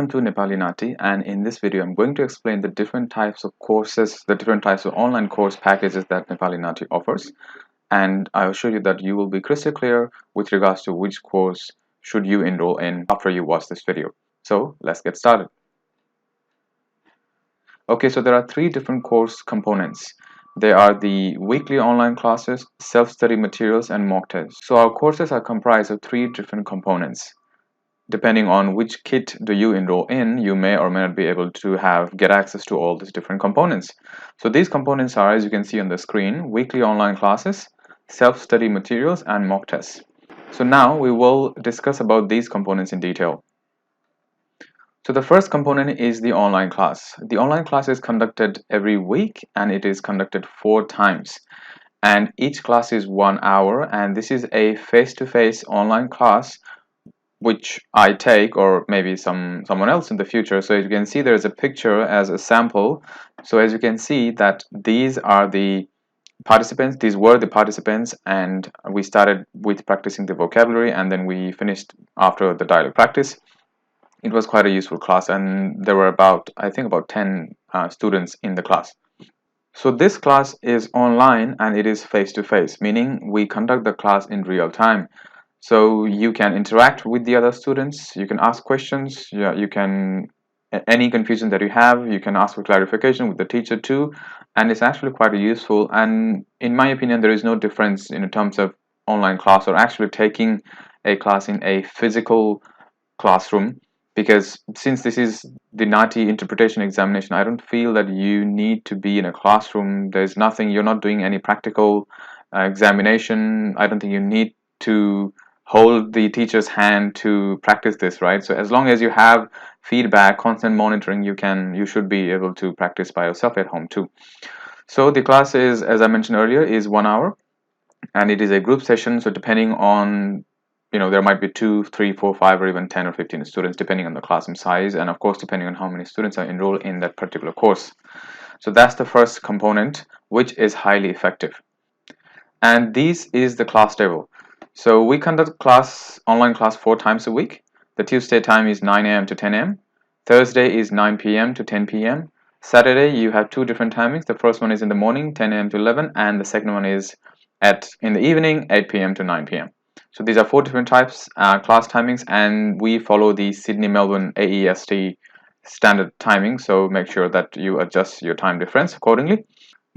welcome to NepaliNaati, and in this video I'm going to explain the different types of courses, the different types of online course packages that NepaliNaati offers, and I'll show you that you will be crystal clear with regards to which course should you enroll in after you watch this video. So let's get started. Okay, so there are three different course components. They are the weekly online classes, self-study materials, and mock tests. So our courses are comprised of three different components. Depending on which kit do you enroll in, you may or may not be able to get access to all these different components. So these components are, as you can see on the screen, weekly online classes, self-study materials, and mock tests. So now we will discuss about these components in detail. So the first component is the online class. The online class is conducted every week and it is conducted 4 times. And each class is 1 hour, and this is a face-to-face online class which I take, or maybe someone else in the future. So as you can see, there is a picture as a sample. So as you can see that these are the participants, these were the participants, and we started with practicing the vocabulary and then we finished after the dialogue practice. It was quite a useful class, and there were I think about 10 students in the class. So this class is online and it is face-to-face, meaning we conduct the class in real time. So you can interact with the other students, you can ask questions, you can, any confusion that you have, you can ask for clarification with the teacher too, and it's actually quite useful. And in my opinion, there is no difference in terms of online class or actually taking a class in a physical classroom, because since this is the NAATI interpretation examination, I don't feel that you need to be in a classroom. There's nothing, you're not doing any practical examination. I don't think you need to hold the teacher's hand to practice this, right? So as long as you have feedback, constant monitoring, you should be able to practice by yourself at home too. So the class is, as I mentioned earlier, is 1 hour, and it is a group session. So depending on, there might be 2, 3, 4, 5, or even 10 or 15 students, depending on the classroom size, and of course depending on how many students are enrolled in that particular course. So that's the first component, which is highly effective. And this is the class table. So we conduct online class 4 times a week. The Tuesday time is 9 a.m. to 10 a.m. Thursday is 9 p.m. to 10 p.m. Saturday you have 2 different timings. The first one is in the morning, 10 a.m. to 11, and the second one is in the evening, 8 p.m. to 9 p.m. So these are 4 different types class timings, and we follow the Sydney-Melbourne AEST standard timing. So make sure that you adjust your time difference accordingly.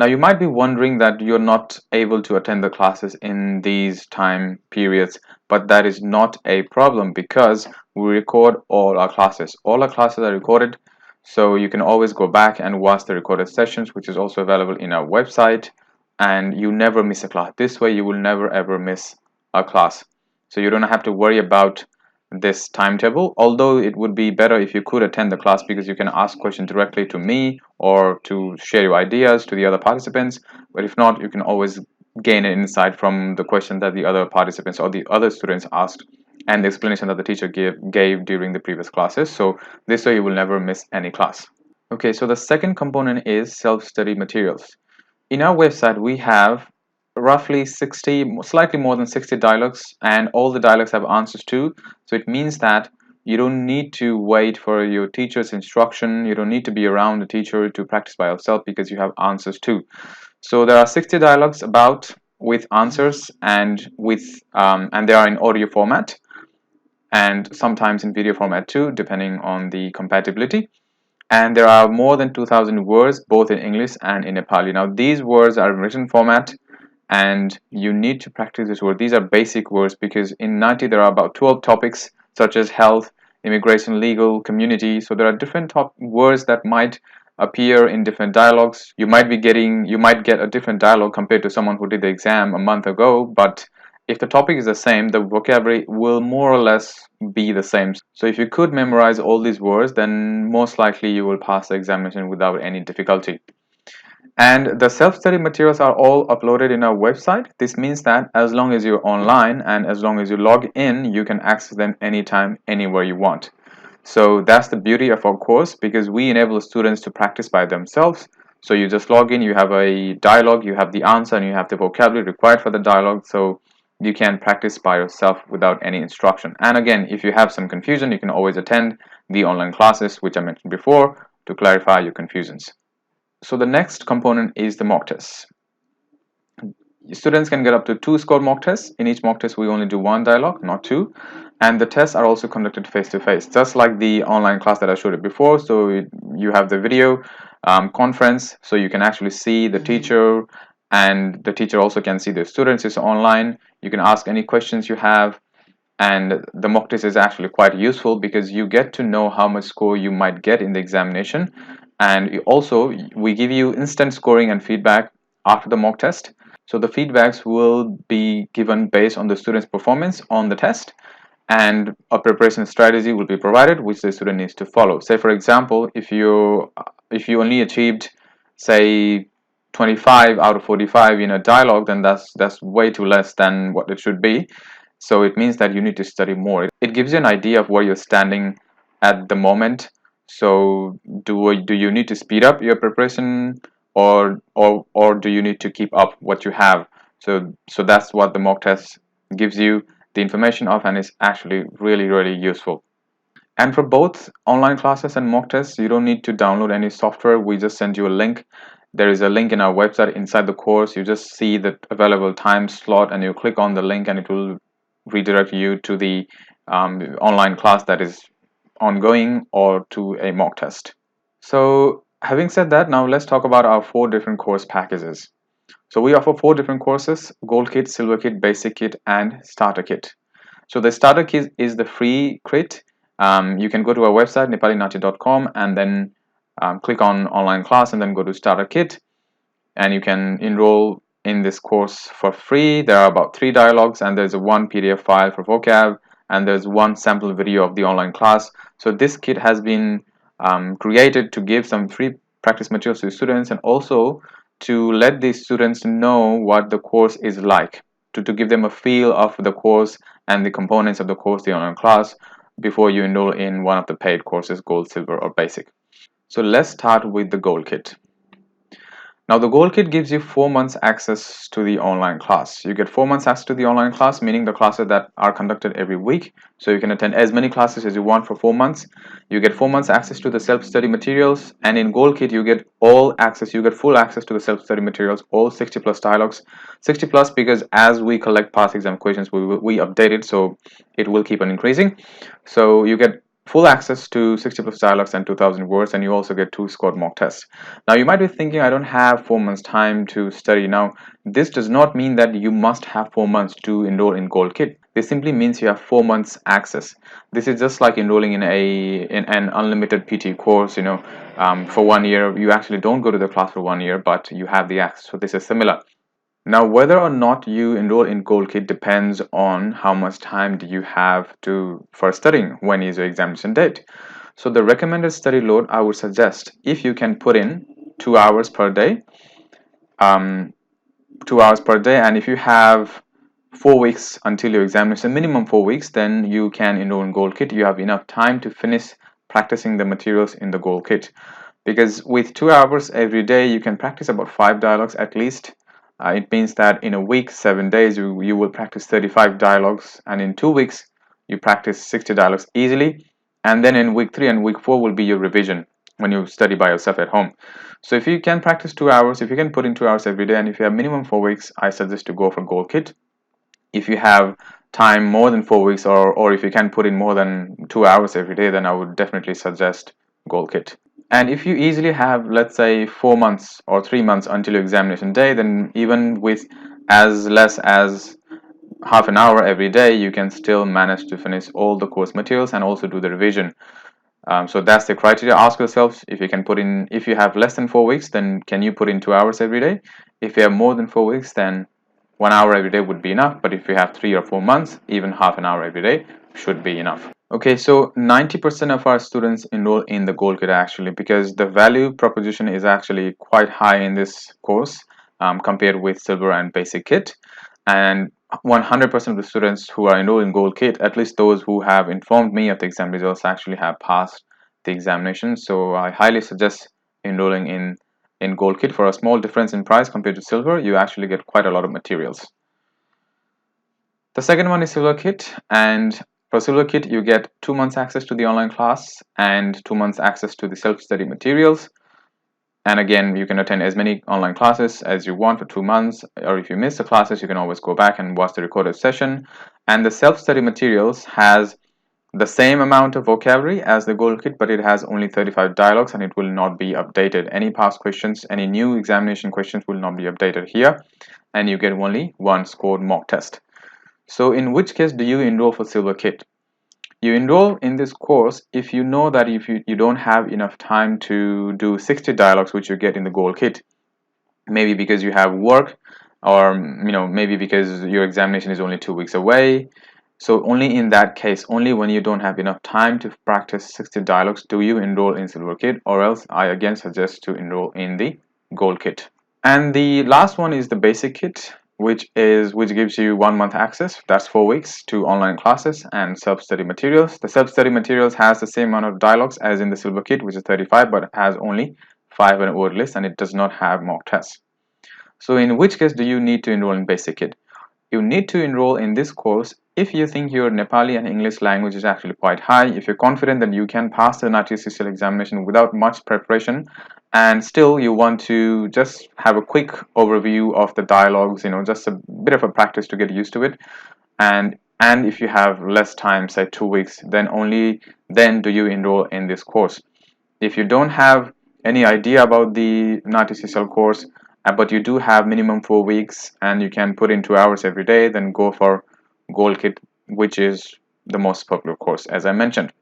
Now you might be wondering that you're not able to attend the classes in these time periods, but that is not a problem because we record all our classes. All our classes are recorded, so you can always go back and watch the recorded sessions, which is also available in our website, and you never miss a class. This way you will never ever miss a class. So you don't have to worry about this timetable, although it would be better if you could attend the class, because you can ask questions directly to me or to share your ideas to the other participants. But if not, you can always gain an insight from the question that the other participants or the other students asked and the explanation that the teacher gave during the previous classes. So this way you will never miss any class. Okay, so the second component is self-study materials. In our website we have roughly 60, slightly more than 60 dialogues, and all the dialogues have answers too. So it means that you don't need to wait for your teacher's instruction. You don't need to be around the teacher to practice by yourself, because you have answers too. So there are 60 dialogues with answers, and they are in audio format and sometimes in video format too, depending on the compatibility. And there are more than 2,000 words, both in English and in Nepali. Now these words are in written format, and you need to practice this word. These are basic words, because in NAATI there are about 12 topics such as health, immigration, legal, community. So there are different words that might appear in different dialogues. You might get a different dialogue compared to someone who did the exam a month ago, but if the topic is the same, the vocabulary will more or less be the same. So if you could memorize all these words, then most likely you will pass the examination without any difficulty. And the self-study materials are all uploaded in our website. This means that as long as you're online and as long as you log in, you can access them anytime, anywhere you want. So that's the beauty of our course, because we enable students to practice by themselves. So you just log in, you have a dialogue, you have the answer, and you have the vocabulary required for the dialogue. So you can practice by yourself without any instruction. And again, if you have some confusion, you can always attend the online classes which I mentioned before to clarify your confusions. So the next component is the mock tests. Students can get up to 2 score mock tests. In each mock test, we only do 1 dialogue, not 2. And the tests are also conducted face-to-face, just like the online class that I showed you before. So you have the video conference, so you can actually see the teacher, and the teacher also can see the students. It's online. You can ask any questions you have. And the mock test is actually quite useful because you get to know how much score you might get in the examination. And we give you instant scoring and feedback after the mock test. So the feedbacks will be given based on the student's performance on the test, and a preparation strategy will be provided which the student needs to follow. Say for example, if you only achieved, say, 25 out of 45 in a dialogue, then that's way too less than what it should be. So it means that you need to study more. It gives you an idea of where you're standing at the moment. So do you need to speed up your preparation, or do you need to keep up what you have? So that's what the mock test gives you the information of, and is actually really useful. And for both online classes and mock tests, you don't need to download any software. We just send you a link. There is a link in our website inside the course. You just see the available time slot and you click on the link, and it will redirect you to the online class that is ongoing, or to a mock test. So having said that, now let's talk about our 4 different course packages. So we offer 4 different courses: Gold Kit, Silver Kit, Basic Kit, and Starter Kit. So the Starter Kit is the free kit. You can go to our website NepaliNaati.com and then click on online class and then go to Starter Kit, and you can enroll in this course for free. There are about 3 dialogues, and there's a 1 PDF file for vocab, and there's 1 sample video of the online class. So this kit has been created to give some free practice materials to students, and also to let the students know what the course is like, to give them a feel of the course and the components of the course, the online class, before you enroll in one of the paid courses, Gold, Silver, or Basic. So let's start with the Gold Kit. Now the Gold Kit gives you 4 months access to the online class. You get 4 months access to the online class, meaning the classes that are conducted every week. So you can attend as many classes as you want for 4 months. You get 4 months access to the self-study materials, and in Gold Kit you get all access. You get full access to the self-study materials, all 60 plus dialogues. 60 plus because as we collect past exam questions, we update it, so it will keep on increasing. So you get full access to 60 plus dialogues and 2000 words, and you also get 2 scored mock tests. Now you might be thinking, I don't have 4 months time to study. Now this does not mean that you must have 4 months to enroll in Gold Kit. This simply means you have 4 months access. This is just like enrolling in an unlimited PT course. For 1 year you actually don't go to the class for 1 year, but you have the access. So this is similar. Now, whether or not you enroll in Gold Kit depends on how much time do you have for studying. When is your examination date? So the recommended study load, I would suggest, if you can put in 2 hours per day, 2 hours per day, and if you have 4 weeks until your examination, minimum 4 weeks, then you can enroll in Gold Kit. You have enough time to finish practicing the materials in the Gold Kit, because with 2 hours every day you can practice about 5 dialogues at least. It means that in a week, 7 days, you will practice 35 dialogues, and in 2 weeks you practice 60 dialogues easily. And then in week 3 and week 4 will be your revision when you study by yourself at home. So if you can practice 2 hours, if you can put in 2 hours every day, and if you have minimum 4 weeks, I suggest to go for Gold Kit. If you have time more than 4 weeks, or if you can put in more than 2 hours every day, then I would definitely suggest Gold Kit. And if you easily have, let's say, 4 months or 3 months until your examination day, then even with as less as half an hour every day, you can still manage to finish all the course materials and also do the revision. So that's the criteria. Ask yourself, if you have less than 4 weeks, then can you put in 2 hours every day? If you have more than 4 weeks, then 1 hour every day would be enough. But if you have 3 or 4 months, even half an hour every day should be enough. Okay, so 90% of our students enroll in the Gold Kit actually, because the value proposition is actually quite high in this course compared with Silver and Basic Kit. And 100% of the students who are enrolled in Gold Kit, at least those who have informed me of the exam results, actually have passed the examination. So I highly suggest enrolling in Gold Kit. For a small difference in price compared to Silver, you actually get quite a lot of materials. The second one is Silver Kit, and for Silver Kit you get 2 months access to the online class and 2 months access to the self-study materials. And again, you can attend as many online classes as you want for 2 months, or if you miss the classes, you can always go back and watch the recorded session. And the self-study materials has the same amount of vocabulary as the Gold Kit, but it has only 35 dialogues and it will not be updated. Any past questions, any new examination questions will not be updated here, and you get only one scored mock test. So in which case do you enroll for Silver Kit? You enroll in this course if you know that if you don't have enough time to do 60 dialogues which you get in the Gold Kit, maybe because you have work, or maybe because your examination is only 2 weeks away. So only in that case, only when you don't have enough time to practice 60 dialogues do you enroll in Silver Kit, or else I again suggest to enroll in the Gold Kit. And the last one is the Basic Kit, which gives you 1 month access, that's 4 weeks, to online classes and self-study materials. The self-study materials has the same amount of dialogues as in the Silver Kit, which is 35, but it has only 5 word list and it does not have mock tests. So in which case do you need to enroll in Basic Kit? You need to enroll in this course if you think your Nepali and English language is actually quite high, if you're confident that you can pass the NAATI CCL examination without much preparation, and still you want to just have a quick overview of the dialogues, just a bit of a practice to get used to it. And if you have less time, say 2 weeks, then only then do you enroll in this course. If you don't have any idea about the NAATI CCL course, but you do have minimum 4 weeks and you can put in 2 hours every day, then go for Gold Kit, which is the most popular course, as I mentioned.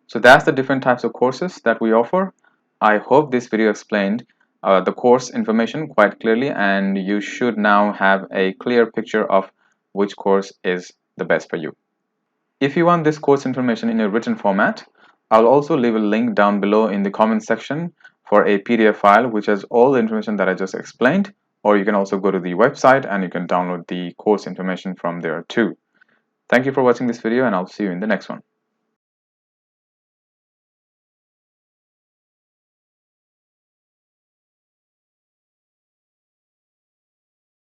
So that's the different types of courses that we offer. I hope this video explained the course information quite clearly, and you should now have a clear picture of which course is the best for you. If you want this course information in a written format, I'll also leave a link down below in the comment section for a PDF file which has all the information that I just explained, or you can also go to the website and you can download the course information from there too. Thank you for watching this video, and I'll see you in the next one.